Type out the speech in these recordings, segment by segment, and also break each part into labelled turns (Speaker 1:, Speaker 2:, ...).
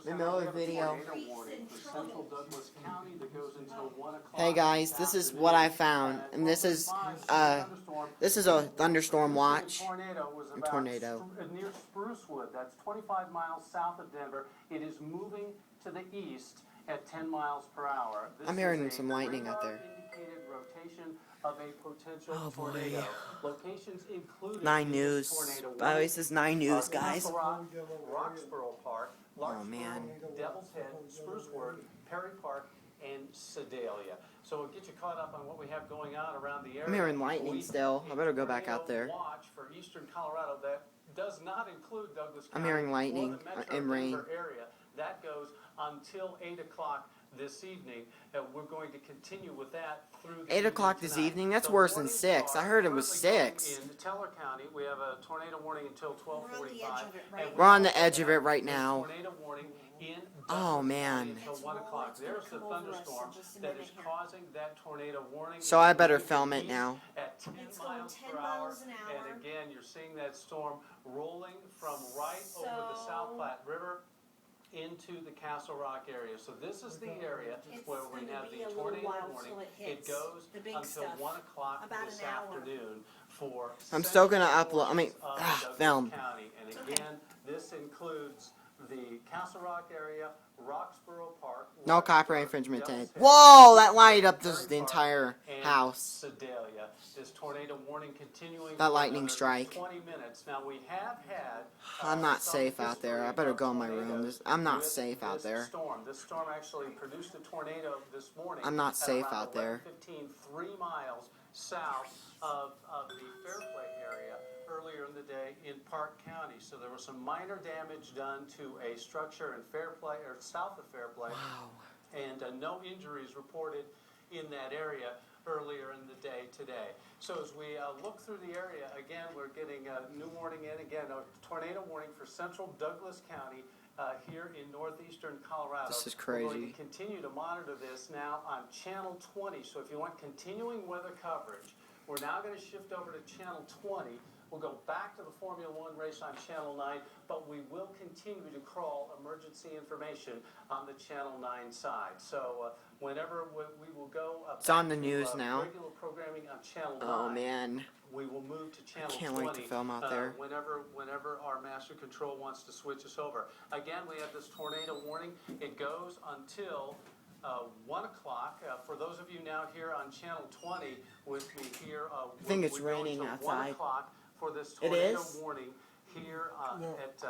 Speaker 1: in the middle of the video. Hey guys, this is what I found, and this is a thunderstorm watch. Tornado.
Speaker 2: Near Sprucewood, that's 25 miles south of Denver. It is moving to the east at 10 miles per hour.
Speaker 1: I'm hearing some lightning out there.
Speaker 2: Indicated rotation of a potential
Speaker 1: boy.
Speaker 2: tornado. Locations included
Speaker 1: 9 News. By the way, this is 9 News, guys.
Speaker 2: Roxborough Park,
Speaker 1: Oh man.
Speaker 2: Devil's Head, Sprucewood, Perry Park, and Sedalia. So we'll get you caught up on what we have going on around the area.
Speaker 1: I'm hearing lightning still. I better go back out there.
Speaker 2: Watch for eastern Colorado that does not include Douglas County.
Speaker 1: I'm hearing lightning and rain.
Speaker 2: Area. That goes until 8 o'clock this evening. We're going to continue with that through the
Speaker 1: 8 o'clock this evening? That's worse than 6. I heard it was 6.
Speaker 2: In Teller County, we have a tornado warning until 12:45.
Speaker 1: We're on the edge of it right now.
Speaker 2: Tornado warning in
Speaker 1: Oh man.
Speaker 2: until 1 o'clock. There's the thunderstorm that is causing that tornado warning.
Speaker 1: So I better film it now.
Speaker 2: At 10 miles per hour. And again, you're seeing that storm rolling from right over the South Platte River into the Castle Rock area. So this is the area where we have the tornado warning. It goes until 1 o'clock this afternoon for
Speaker 1: I'm still gonna upload. Film.
Speaker 2: County. And again, this includes the Castle Rock area, Roxborough Park.
Speaker 1: No copyright infringement today. Whoa, that lighted up the entire house.
Speaker 2: Sedalia. This tornado warning continuing.
Speaker 1: That lightning strike.
Speaker 2: 20 minutes. Now we have had.
Speaker 1: I'm not safe out there. I better go in my room. I'm not safe out there.
Speaker 2: This storm actually produced a tornado this morning.
Speaker 1: I'm not safe out there.
Speaker 2: 3 miles south of the Fairplay area earlier in the day in Park County. So there was some minor damage done to a structure in Fairplay or south of Fairplay.
Speaker 1: Wow.
Speaker 2: And no injuries reported in that area earlier in the day today. So as we look through the area, again, we're getting a new warning in. Again, a tornado warning for central Douglas County here in northeastern Colorado.
Speaker 1: This is
Speaker 2: We're going
Speaker 1: crazy.
Speaker 2: to continue to monitor this now on Channel 20. So if you want continuing weather coverage, we're now going to shift over to Channel 20. We'll go back to the Formula One race on Channel 9, but we will continue to crawl emergency information on the Channel 9 side. So whenever we will go
Speaker 1: It's on the news now.
Speaker 2: regular programming on Channel 9,
Speaker 1: Oh man.
Speaker 2: we will move to Channel 20.
Speaker 1: Can't wait to film out there.
Speaker 2: Whenever our master control wants to switch us over. Again, we have this tornado warning. It goes until 1 o'clock. For those of you now here on Channel 20 with me here,
Speaker 1: I think it's raining outside.
Speaker 2: 1 o'clock for this
Speaker 1: It
Speaker 2: tornado
Speaker 1: is?
Speaker 2: warning here at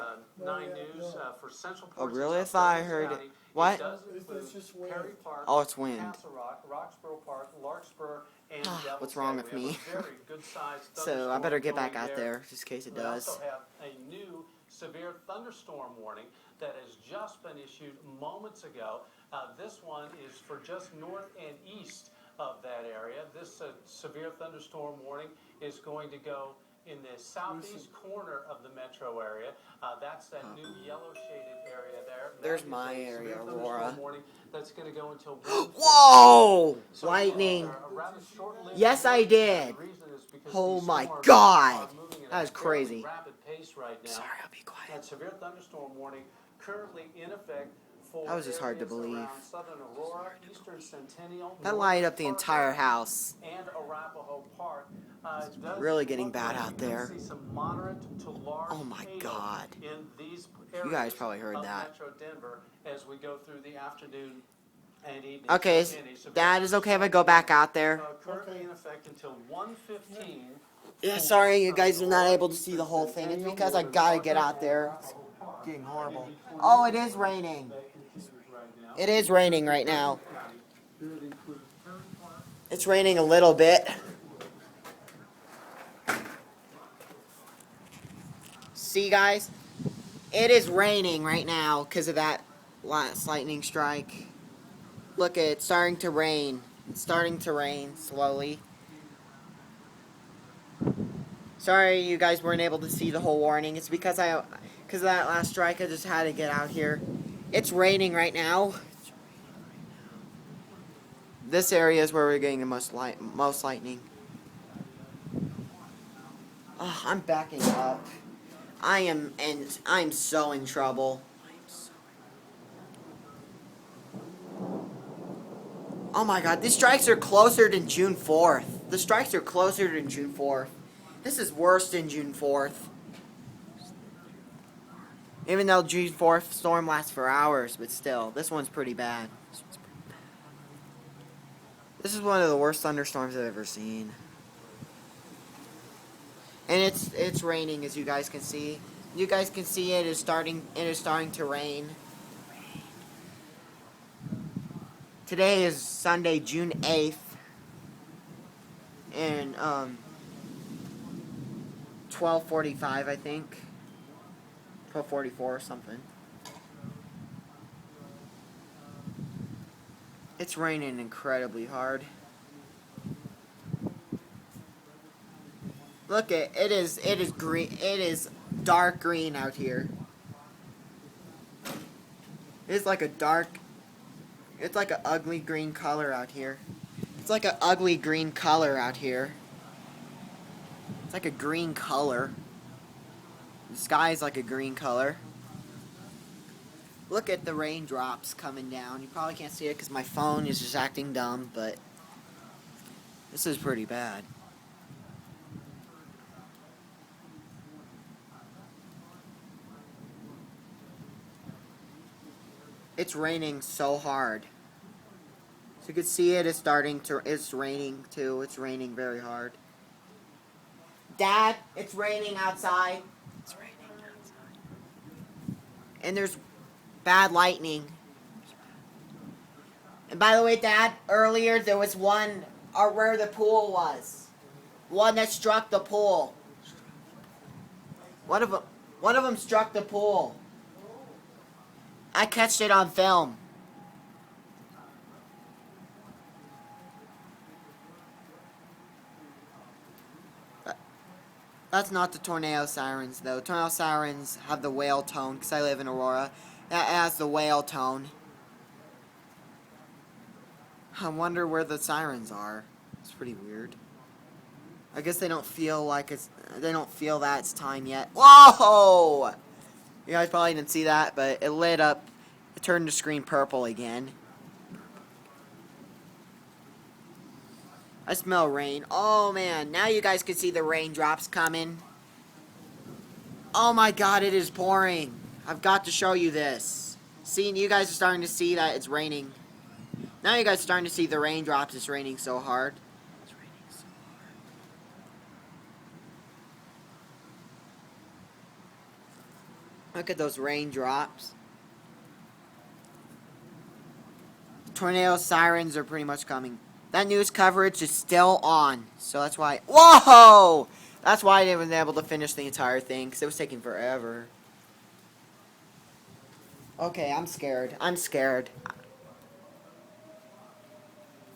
Speaker 2: 9 News for central
Speaker 1: Oh
Speaker 2: portions
Speaker 1: really?
Speaker 2: of
Speaker 1: I thought I
Speaker 2: Douglas
Speaker 1: heard it.
Speaker 2: County.
Speaker 1: What?
Speaker 2: It does include Perry Park,
Speaker 1: Oh, it's wind.
Speaker 2: Castle Rock, Roxborough Park, Larkspur, and Devil's
Speaker 1: What's wrong
Speaker 2: Head.
Speaker 1: with
Speaker 2: We
Speaker 1: me?
Speaker 2: have a very good-sized
Speaker 1: So I better get back
Speaker 2: thunderstorm
Speaker 1: out
Speaker 2: going
Speaker 1: there, just in case it
Speaker 2: We
Speaker 1: does.
Speaker 2: also have a new severe thunderstorm warning that has just been issued moments ago. This one is for just north and east of that area. This severe thunderstorm warning is going to go in the southeast corner of the metro area. That's that new yellow shaded area there.
Speaker 1: There's
Speaker 2: That is
Speaker 1: my
Speaker 2: a
Speaker 1: area,
Speaker 2: severe thunderstorm
Speaker 1: Aurora.
Speaker 2: warning that's going to go until 1:15.
Speaker 1: Whoa!
Speaker 2: So,
Speaker 1: Lightning.
Speaker 2: a rather short-lived
Speaker 1: Yes, I
Speaker 2: warning.
Speaker 1: did.
Speaker 2: The reason is because
Speaker 1: Oh
Speaker 2: these
Speaker 1: my
Speaker 2: storms
Speaker 1: God.
Speaker 2: are moving at
Speaker 1: That
Speaker 2: a
Speaker 1: is
Speaker 2: fairly
Speaker 1: crazy.
Speaker 2: rapid pace right now.
Speaker 1: Sorry, I'll be quiet.
Speaker 2: That severe thunderstorm warning currently in effect for
Speaker 1: That was just hard to
Speaker 2: areas
Speaker 1: believe.
Speaker 2: around southern Aurora, eastern Centennial,
Speaker 1: That
Speaker 2: northern
Speaker 1: lighted up the
Speaker 2: Park
Speaker 1: entire
Speaker 2: County,
Speaker 1: house.
Speaker 2: and Arapahoe Park. It does
Speaker 1: really getting
Speaker 2: look
Speaker 1: bad
Speaker 2: like
Speaker 1: out
Speaker 2: we
Speaker 1: there.
Speaker 2: see some moderate to large
Speaker 1: Oh my
Speaker 2: hail
Speaker 1: God.
Speaker 2: in these
Speaker 1: You guys probably heard
Speaker 2: of
Speaker 1: that.
Speaker 2: Metro Denver as we go through the afternoon and evening.
Speaker 1: Okay, Dad, is it okay if I go back out there?
Speaker 2: Currently in effect until 1:15.
Speaker 1: Yeah, sorry you guys are not able to see the whole thing. It's because I gotta get out there. It's getting horrible. Oh, it is raining. It is raining right now. It's raining a little bit. See, guys? It is raining right now because of that last lightning strike. Look, it's starting to rain. It's starting to rain slowly. Sorry you guys weren't able to see the whole warning. It's because of that last strike, I just had to get out here. It's raining right now. This area is where we're getting the most lightning. Oh, I'm backing up. I'm so in trouble. Oh my god, these strikes are closer than June 4th. The strikes are closer than June 4th. This is worse than June 4th. Even though June 4th storm lasts for hours, but still, this one's pretty bad. This is one of the worst thunderstorms I've ever seen. And it's raining, as you guys can see. You guys can see it is starting to rain. Today is Sunday, June 8th. And 12:45, I think. 12:44 or something. It's raining incredibly hard. Look it is green, it is dark green out here. It's like an ugly green color out here. It's like an ugly green color out here. It's like a green color. The sky is like a green color. Look at the raindrops coming down. You probably can't see it because my phone is just acting dumb, but this is pretty bad. It's raining so hard. So you can see it's raining too. It's raining very hard. Dad, it's raining outside. It's raining outside. And there's bad lightning. And by the way, Dad, earlier there was one where the pool was. One that struck the pool. One of them struck the pool. I catched it on film. That's not the tornado sirens, though. Tornado sirens have the whale tone, because I live in Aurora. That has the whale tone. I wonder where the sirens are. It's pretty weird. I guess they don't feel that it's time yet. Whoa! You guys probably didn't see that, but it lit up. It turned the screen purple again. I smell rain. Oh man, now you guys can see the raindrops coming. Oh my god, it is pouring. I've got to show you this. See, you guys are starting to see that it's raining. Now you guys are starting to see the raindrops. It's raining so hard. It's raining so hard. Look at those raindrops. Tornado sirens are pretty much coming. That news coverage is still on, so that's why. Whoa! That's why I didn't able to finish the entire thing, because it was taking forever. Okay, I'm scared. I'm scared.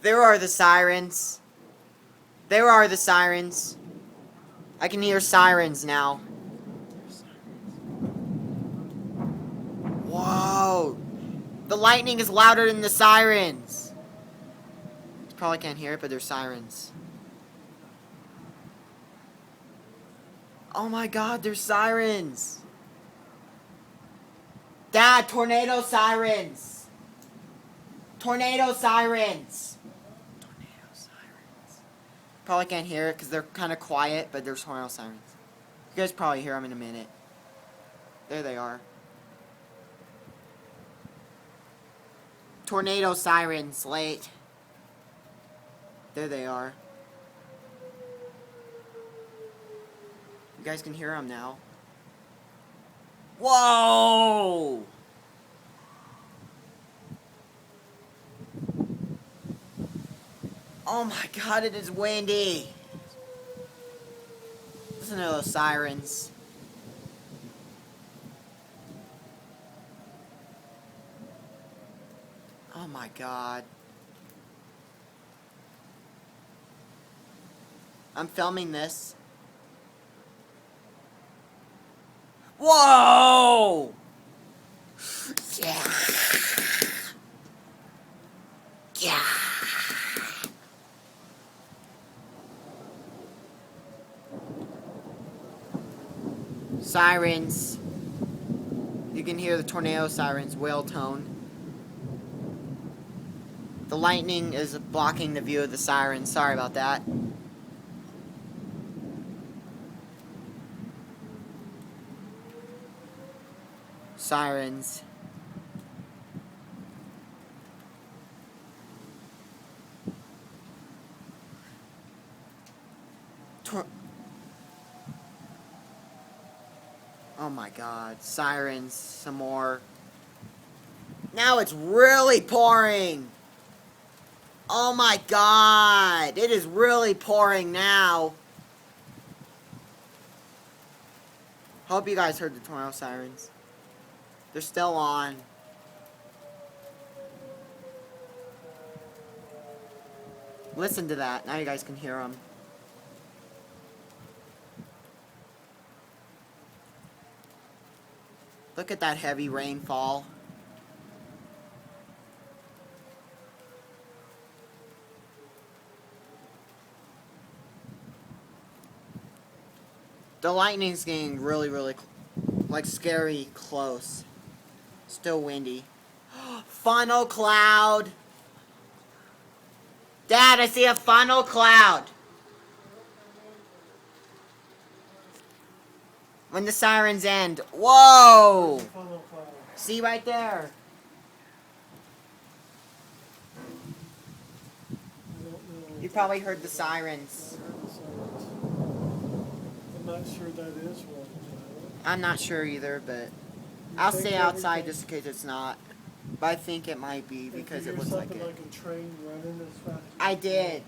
Speaker 1: There are the sirens. There are the sirens. I can hear sirens now. Whoa! The lightning is louder than the sirens. You probably can't hear it, but there's sirens. Oh my god, there's sirens. Dad, tornado sirens. Tornado sirens. Tornado sirens. Probably can't hear it because they're kind of quiet, but there's tornado sirens. You guys probably hear them in a minute. There they are. Tornado sirens, late. There they are. You guys can hear them now. Whoa! Oh my god, it is windy. Listen to those sirens. Oh my god. I'm filming this. Whoa! Yeah. Yeah. Sirens. You can hear the tornado sirens, whale tone. The lightning is blocking the view of the sirens. Sorry about that. Sirens. Oh my god. Sirens. Some more. Now it's really pouring. Oh my god. It is really pouring now. Hope you guys heard the tornado sirens. They're still on. Listen to that. Now you guys can hear them. Look at that heavy rainfall. The lightning's getting really, like, scary close. Still windy. Funnel cloud! Dad, I see a funnel cloud! When the sirens end. Whoa! See right there. You probably heard the sirens.
Speaker 3: I'm not sure that is one.
Speaker 1: I'm not sure either, but I'll stay outside just in case it's not. But I think it might be because it looks like it.
Speaker 3: Like a train running as fast as
Speaker 1: I did.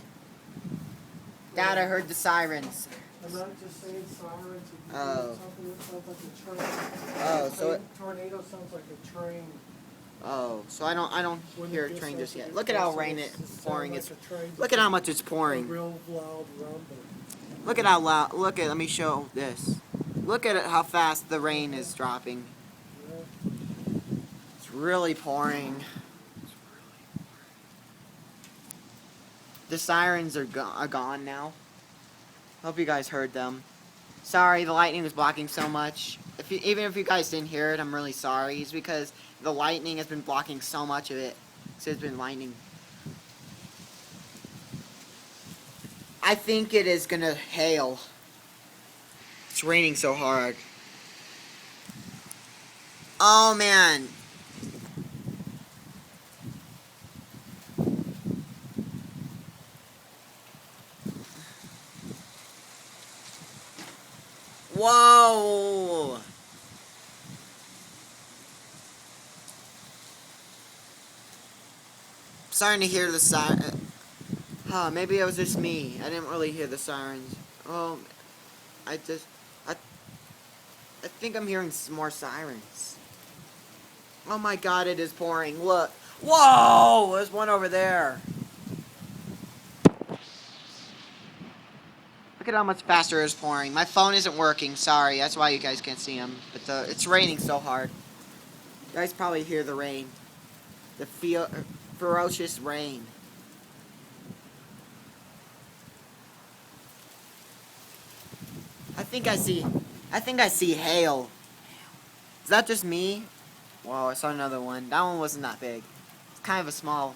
Speaker 1: Dad, I heard the sirens.
Speaker 3: I'm not just saying sirens. If you
Speaker 1: Oh.
Speaker 3: hear something that sounds like a train.
Speaker 1: Oh, so it.
Speaker 3: Tornado sounds like a train.
Speaker 1: Oh, so I don't
Speaker 3: When
Speaker 1: hear
Speaker 3: it
Speaker 1: a
Speaker 3: gets
Speaker 1: train
Speaker 3: up
Speaker 1: just
Speaker 3: to
Speaker 1: yet.
Speaker 3: the
Speaker 1: Look at how
Speaker 3: crest,
Speaker 1: rain
Speaker 3: it's
Speaker 1: it's
Speaker 3: sound
Speaker 1: pouring.
Speaker 3: like
Speaker 1: It's
Speaker 3: a train.
Speaker 1: look at how much it's
Speaker 3: A
Speaker 1: pouring.
Speaker 3: real loud rumble.
Speaker 1: Look at how loud. Look at. Let me show this. Look at it, how fast the rain is dropping.
Speaker 3: Yeah.
Speaker 1: It's really pouring. The sirens are gone now. Hope you guys heard them. Sorry, the lightning was blocking so much. Even if you guys didn't hear it, I'm really sorry. It's because the lightning has been blocking so much of it. So it's been lightning. I think it is gonna hail. It's raining so hard. Oh man. Whoa. Starting to hear the siren. Maybe it was just me. I didn't really hear the sirens. Oh, I think I'm hearing some more sirens. Oh my god, it is pouring. Look. Whoa! There's one over there. Look at how much faster it's pouring. My phone isn't working. Sorry. That's why you guys can't see them. But it's raining so hard. You guys probably hear the rain. The ferocious rain. I think I see hail. Is that just me? Whoa, I saw another one. That one wasn't that big. It's kind of a small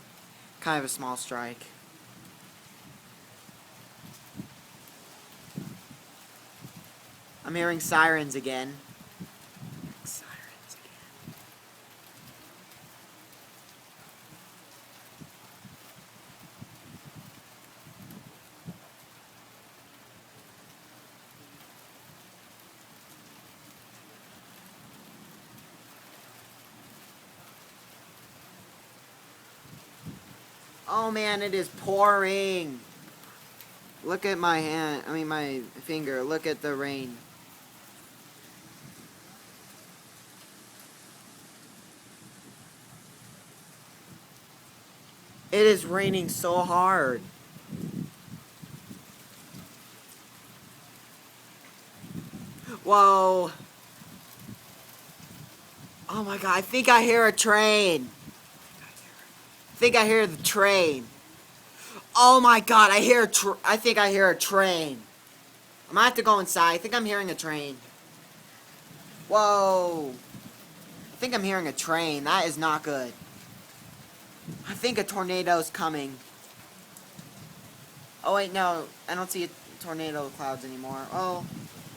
Speaker 1: strike. I'm hearing sirens again. Sirens again. Oh man, it is pouring. Look at my hand, my finger. Look at the rain. It is raining so hard. Whoa. Oh my god, I think I hear a train. I think I hear the train. Oh my god, I think I hear a train. I might have to go inside. I think I'm hearing a train. Whoa. I think I'm hearing a train. That is not good. I think a tornado's coming. Oh wait, no, I don't see tornado clouds anymore. Oh,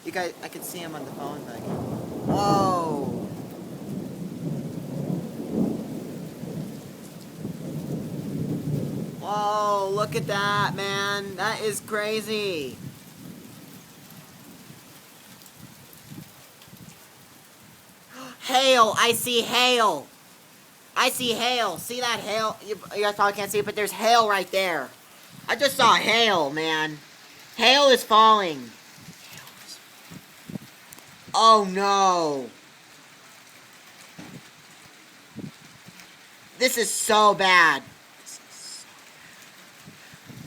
Speaker 1: you guys, I can see them on the phone, but whoa! Whoa! Look at that, man. That is crazy. Hail! I see hail. I see hail. See that hail? You guys probably can't see it, but there's hail right there. I just saw hail, man. Hail is falling. Oh no. This is so bad.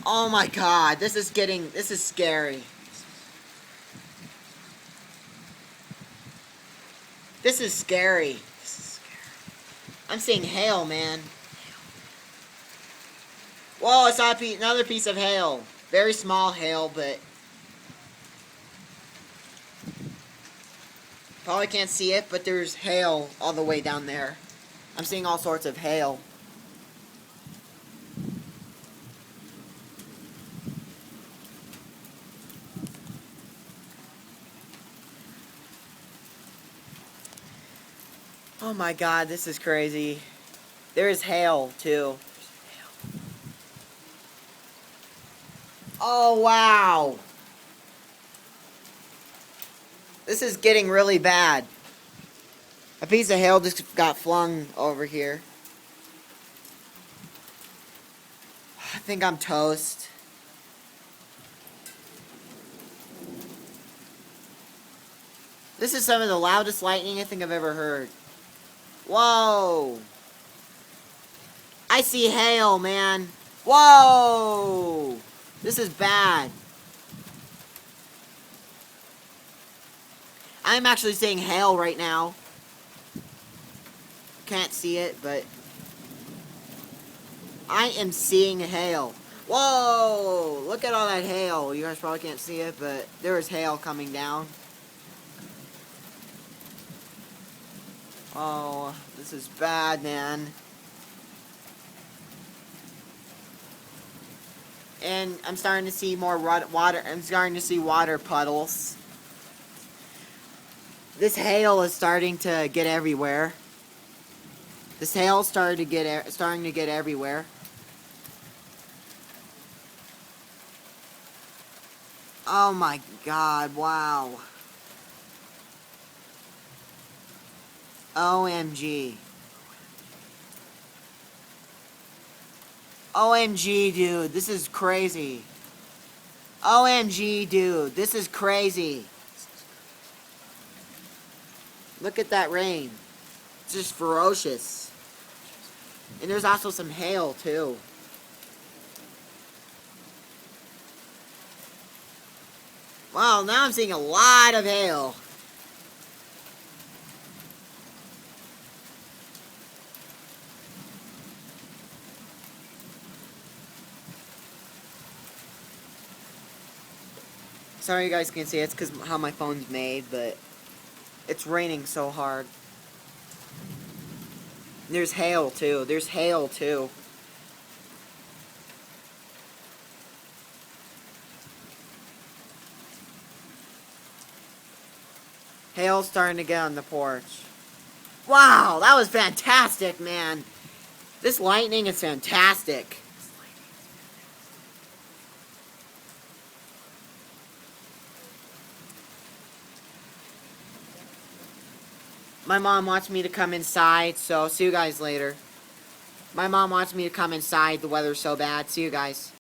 Speaker 1: Oh my god, this is scary. This is scary. I'm seeing hail, man. Whoa, I saw another piece of hail. Very small hail, but probably can't see it, but there's hail all the way down there. I'm seeing all sorts of hail. Oh my god, this is crazy. There is hail, too. Oh, wow. This is getting really bad. A piece of hail just got flung over here. I think I'm toast. This is some of the loudest lightning I think I've ever heard. Whoa! I see hail, man. Whoa! This is bad. I'm actually seeing hail right now. Can't see it, but I am seeing hail. Whoa! Look at all that hail. You guys probably can't see it, but there is hail coming down. Oh, this is bad, man. And I'm starting to see more water. I'm starting to see water puddles. This hail is starting to get everywhere. This hail starting to get everywhere. Oh my god, wow. OMG. OMG, dude, this is crazy. OMG, dude, this is crazy. Look at that rain. It's just ferocious. And there's also some hail, too. Wow, now I'm seeing a lot of hail. Sorry you guys can't see it. It's because how my phone's made, but it's raining so hard. There's hail, too. There's hail, too. Hail's starting to get on the porch. Wow, that was fantastic, man. This lightning is fantastic. My mom wants me to come inside, so see you guys later. My mom wants me to come inside. The weather's so bad. See you guys.